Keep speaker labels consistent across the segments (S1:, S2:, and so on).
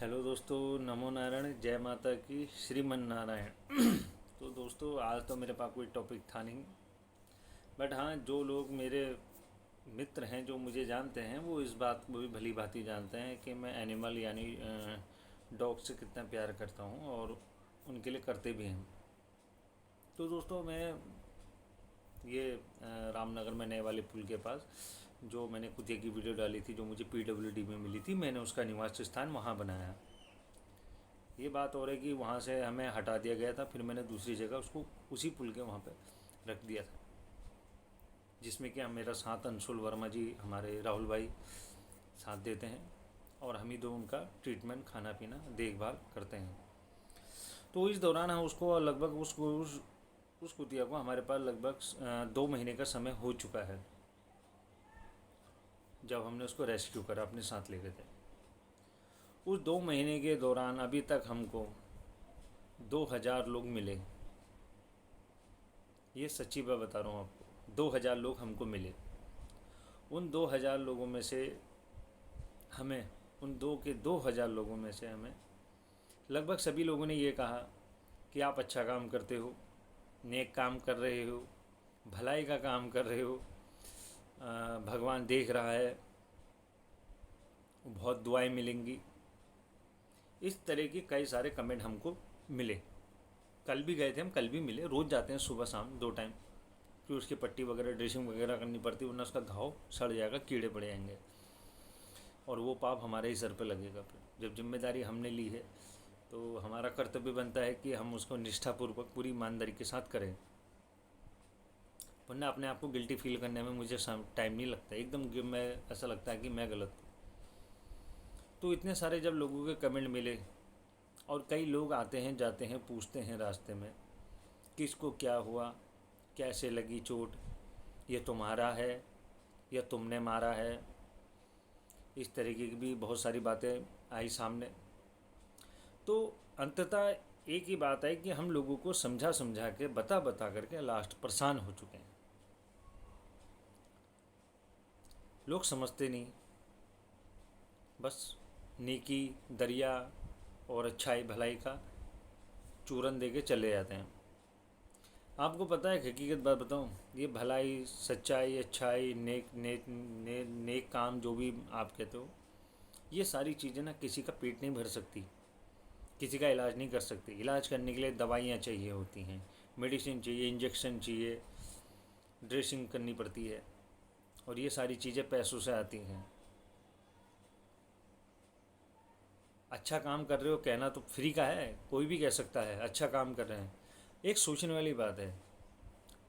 S1: Hello दोस्तों, नमो नारायण, जय माता की, श्रीमन नारायण। तो दोस्तों, आज तो मेरे पास कोई टॉपिक था नहीं। बट हाँ, जो लोग मेरे मित्र हैं, जो मुझे जानते हैं, वो इस बात को भी भली भांति जानते हैं कि मैं एनिमल यानी डॉग से कितना प्यार करता हूँ, और उनके लिए करते भी हैं। तो दोस्तों, मैं ये रामनगर में नए वाले पुल के पास जो मैंने कुतिया की वीडियो डाली थी, जो मुझे PWD में मिली थी, मैंने उसका निवास स्थान वहाँ बनाया। ये बात हो रही कि वहाँ से हमें हटा दिया गया था, फिर मैंने दूसरी जगह उसको उसी पुल के वहाँ पे रख दिया था, जिसमें कि हम मेरा साथ अंशुल वर्मा जी, हमारे राहुल भाई साथ देते हैं, और हम ही दो उनका ट्रीटमेंट, खाना पीना, देखभाल करते हैं। तो इस दौरान हम उसको लगभग उस कुतिया को हमारे पास लगभग 2 महीने का समय हो चुका है, जब हमने उसको रेस्क्यू करा, अपने साथ ले गए थे। उस 2 महीने के दौरान अभी तक हमको 2000 लोग मिले। ये सच्ची बात बता रहा हूँ आपको, 2000 लोग हमको मिले। उन 2000 लोगों में से हमें, उन 2000 लोगों में से हमें लगभग सभी लोगों ने ये कहा कि आप अच्छा काम करते हो, नेक काम कर रहे हो, भलाई का काम कर रहे हो, भगवान देख रहा है, बहुत दुआएं मिलेंगी। इस तरह के कई सारे कमेंट हमको मिले। कल भी गए थे हम, कल भी मिले। रोज़ जाते हैं सुबह शाम 2 टाइम, फिर उसकी पट्टी वगैरह, ड्रेसिंग वगैरह करनी पड़ती है, वरना उसका घाव सड़ जाएगा, कीड़े पड़ जाएंगे, और वो पाप हमारे ही सर पे लगेगा। फिर जब जिम्मेदारी हमने ली है, तो हमारा कर्तव्य बनता है कि हम उसको निष्ठापूर्वक, पूरी ईमानदारी के साथ करें, वरना अपने आप को गिल्टी फील करने में मुझे टाइम नहीं लगता। एकदम मैं, ऐसा लगता है कि मैं गलत हूँ। तो इतने सारे जब लोगों के कमेंट मिले, और कई लोग आते हैं जाते हैं, पूछते हैं रास्ते में किसको क्या हुआ, कैसे लगी चोट, ये तुम्हारा है या तुमने मारा है, इस तरीके की भी बहुत सारी बातें आई सामने। तो अंततः एक ही बात है कि हम लोगों को समझा समझा के, बता बता करके लास्ट परेशान हो चुके हैं। लोग समझते नहीं, बस नेकी, दरिया और अच्छाई भलाई का चूरन दे के चले जाते हैं। आपको पता है, हकीकत बात बताऊं, ये भलाई, सच्चाई, अच्छाई, नेक काम, जो भी आप कहते हो, ये सारी चीज़ें ना किसी का पेट नहीं भर सकती, किसी का इलाज नहीं कर सकती। इलाज करने के लिए दवाइयाँ चाहिए होती हैं, मेडिसिन चाहिए, इंजेक्शन चाहिए, ड्रेसिंग करनी पड़ती है, और ये सारी चीज़ें पैसों से आती हैं। अच्छा काम कर रहे हो कहना तो फ्री का है, कोई भी कह सकता है अच्छा काम कर रहे हैं। एक सोचने वाली बात है।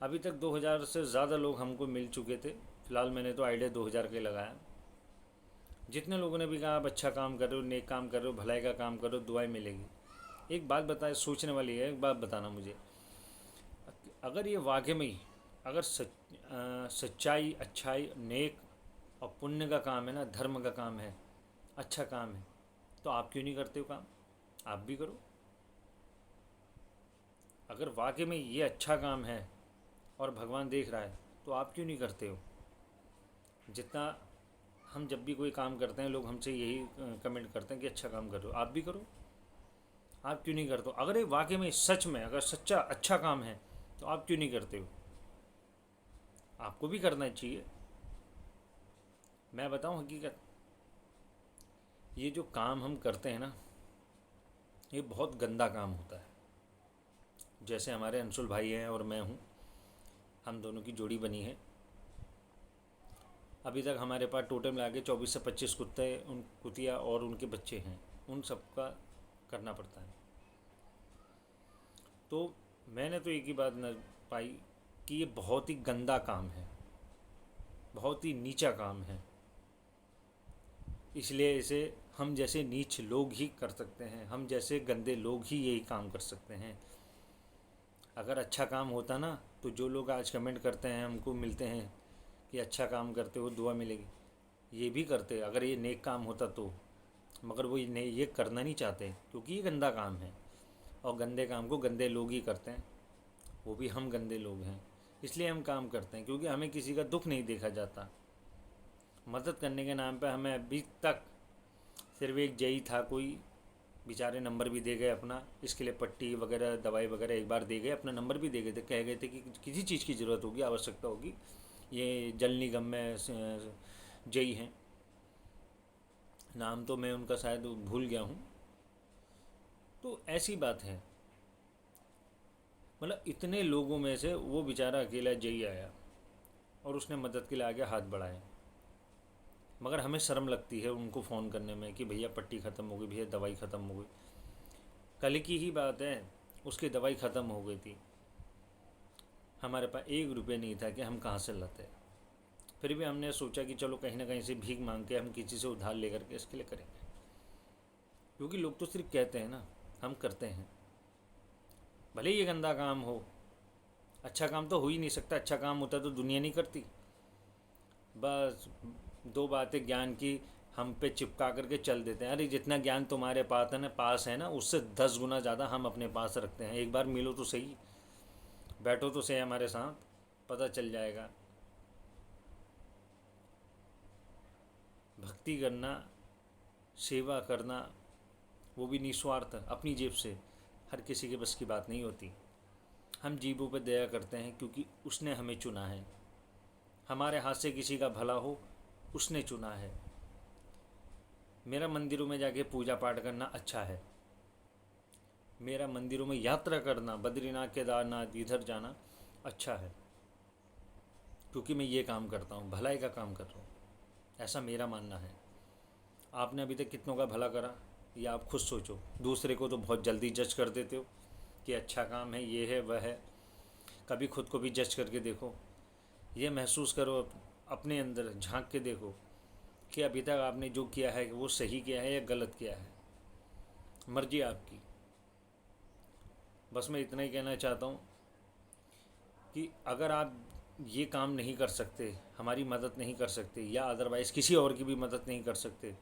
S1: अभी तक 2000 से ज़्यादा लोग हमको मिल चुके थे। फ़िलहाल मैंने तो आइडिया 2000 के लगाया। जितने लोगों ने भी कहा आप अच्छा काम कर रहे हो, नेक काम कर रहे हो, भलाई का काम कर रहे हो, दुआएं मिलेगी। एक बात बताए, सोचने वाली है, एक बात बताना मुझे, अगर ये वाकई में, अगर सच्चाई, अच्छाई, नेक और पुण्य का काम है ना, धर्म का काम है, अच्छा काम है, तो आप क्यों नहीं करते हो काम? आप भी करो। अगर वाकई में ये अच्छा काम है और भगवान देख रहा है, तो आप क्यों नहीं करते हो? जितना हम जब भी कोई काम करते हैं, लोग हमसे यही कमेंट करते हैं कि अच्छा काम कर रहे हो, आप भी करो। आप क्यों नहीं करते हो? अगर ये वाकई में, सच में, अगर सच्चा अच्छा काम है, तो आप क्यों नहीं करते हो? आपको भी करना चाहिए। मैं बताऊं हकीकत, ये जो काम हम करते हैं ना, ये बहुत गंदा काम होता है। जैसे हमारे अंशुल भाई हैं और मैं हूँ, हम दोनों की जोड़ी बनी है। अभी तक हमारे पास टोटल मिला के 24 से 25 कुत्ते, उन कुतिया और उनके बच्चे हैं, उन सबका करना पड़ता है। तो मैंने तो एक ही बात न पाई कि ये बहुत ही गंदा काम है, बहुत ही नीचा काम है। इसलिए इसे हम जैसे नीच लोग ही कर सकते हैं, हम जैसे गंदे लोग ही यही काम कर सकते हैं। अगर अच्छा काम होता ना, तो जो लोग आज कमेंट करते हैं, हमको मिलते हैं कि अच्छा काम करते हो, दुआ मिलेगी, ये भी करते अगर ये नेक काम होता तो। मगर वो ये करना नहीं चाहते, क्योंकि ये गंदा काम है, और गंदे काम को गंदे लोग ही करते हैं, वो भी हम गंदे लोग हैं। इसलिए हम काम करते हैं, क्योंकि हमें किसी का दुख नहीं देखा जाता। मदद करने के नाम पे हमें अभी तक सिर्फ एक जय था कोई, बेचारे नंबर भी दे गए अपना, इसके लिए पट्टी वगैरह दवाई वगैरह एक बार दे गए, अपना नंबर भी दे गए थे, कह गए थे कि किसी चीज़ की ज़रूरत होगी, आवश्यकता होगी, ये जल निगम में जई हैं, नाम तो मैं उनका शायद भूल गया हूँ। तो ऐसी बात है, मतलब इतने लोगों में से वो बेचारा अकेला जई आया और उसने मदद के लिए आगे हाथ बढ़ाए। मगर हमें शर्म लगती है उनको फ़ोन करने में कि भैया पट्टी ख़त्म हो गई, भैया दवाई ख़त्म हो गई। कल की ही बात है, उसकी दवाई ख़त्म हो गई थी, हमारे पास 1 रुपये नहीं था कि हम कहाँ से लाते। फिर भी हमने सोचा कि चलो कहीं ना कहीं से भीख मांग के हम किसी से उधार लेकर के इसके लिए करेंगे, क्योंकि लोग तो सिर्फ कहते हैं ना, हम करते हैं। भले ही ये गंदा काम हो, अच्छा काम तो हो ही नहीं सकता, अच्छा काम होता तो दुनिया नहीं करती। बस 2 बातें ज्ञान की हम पे चिपका करके चल देते हैं। अरे जितना ज्ञान तुम्हारे पास है ना, उससे 10 गुना ज़्यादा हम अपने पास रखते हैं। एक बार मिलो तो सही, बैठो तो सही हमारे साथ, पता चल जाएगा। भक्ति करना, सेवा करना, वो भी निस्वार्थ अपनी जेब से, हर किसी के बस की बात नहीं होती। हम जीवों पर दया करते हैं क्योंकि उसने हमें चुना है, हमारे हाथ से किसी का भला हो उसने चुना है। मेरा मंदिरों में जाके पूजा पाठ करना अच्छा है, मेरा मंदिरों में यात्रा करना, बद्रीनाथ केदारनाथ इधर जाना अच्छा है, क्योंकि मैं ये काम करता हूँ, भलाई का काम कर रहा हूँ, ऐसा मेरा मानना है। आपने अभी तक कितनों का भला करा, ये आप खुद सोचो। दूसरे को तो बहुत जल्दी जज कर देते हो कि अच्छा काम है, ये है, वह है। कभी खुद को भी जज करके देखो, ये महसूस करो, अपने अंदर झांक के देखो कि अभी तक आपने जो किया है वो सही किया है या गलत किया है। मर्जी आपकी। बस मैं इतना ही कहना चाहता हूँ कि अगर आप ये काम नहीं कर सकते, हमारी मदद नहीं कर सकते, या अदरवाइज़ किसी और की भी मदद नहीं कर सकते,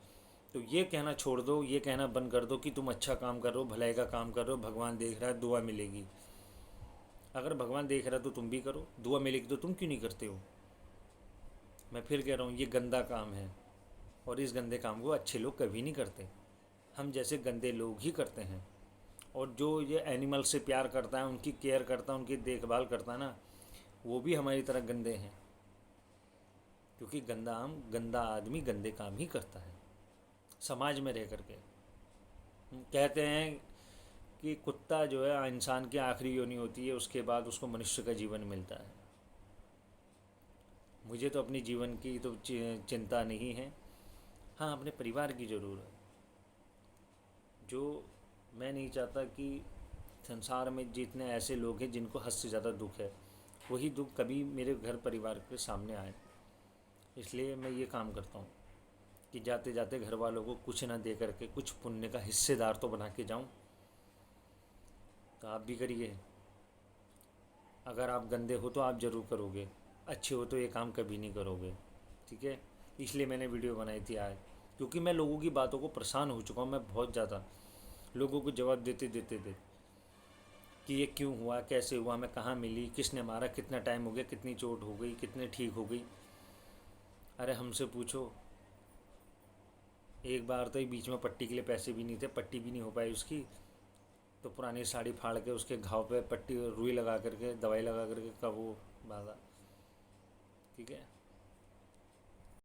S1: तो ये कहना छोड़ दो, ये कहना बंद कर दो कि तुम अच्छा काम कर रहे हो, भलाई का काम कर रहे हो, भगवान देख रहा है, दुआ मिलेगी। अगर भगवान देख रहा है तो तुम भी करो, दुआ मिलेगी तो तुम क्यों नहीं करते हो। मैं फिर कह रहा हूँ, ये गंदा काम है और इस गंदे काम को अच्छे लोग कभी नहीं करते, हम जैसे गंदे लोग ही करते हैं। और जो ये एनिमल से प्यार करता है, उनकी केयर करता है, उनकी देखभाल करता है ना, वो भी हमारी तरह गंदे हैं, क्योंकि गंदा आदमी गंदे काम ही करता है समाज में रह करके। कहते हैं कि कुत्ता जो है इंसान की आखिरी योनि होती है, उसके बाद उसको मनुष्य का जीवन मिलता है। मुझे तो अपनी जीवन की तो चिंता नहीं है, हाँ अपने परिवार की ज़रूर है। जो मैं नहीं चाहता कि संसार में जितने ऐसे लोग हैं जिनको हद से ज़्यादा दुख है, वही दुख कभी मेरे घर परिवार के सामने आए। इसलिए मैं ये काम करता हूँ कि जाते जाते घर वालों को कुछ ना दे करके कुछ पुण्य का हिस्सेदार तो बना के जाऊँ। तो आप भी करिए। अगर आप गंदे हो तो आप ज़रूर करोगे, अच्छे हो तो ये काम कभी नहीं करोगे, ठीक है। इसलिए मैंने वीडियो बनाई थी आज, क्योंकि मैं लोगों की बातों को परेशान हो चुका हूँ। मैं बहुत ज़्यादा लोगों को जवाब देते देते कि ये क्यों हुआ, कैसे हुआ, मैं कहाँ मिली, किसने मारा, कितना टाइम हो गया, कितनी चोट हो गई, कितने ठीक हो गई। अरे हमसे पूछो। एक बार तो ही बीच में पट्टी के लिए पैसे भी नहीं थे, पट्टी भी नहीं हो पाई उसकी, तो पुरानी साड़ी फाड़ के उसके घाव पे पट्टी रुई लगा करके, दवाई लगा करके का वो बांधा, ठीक है।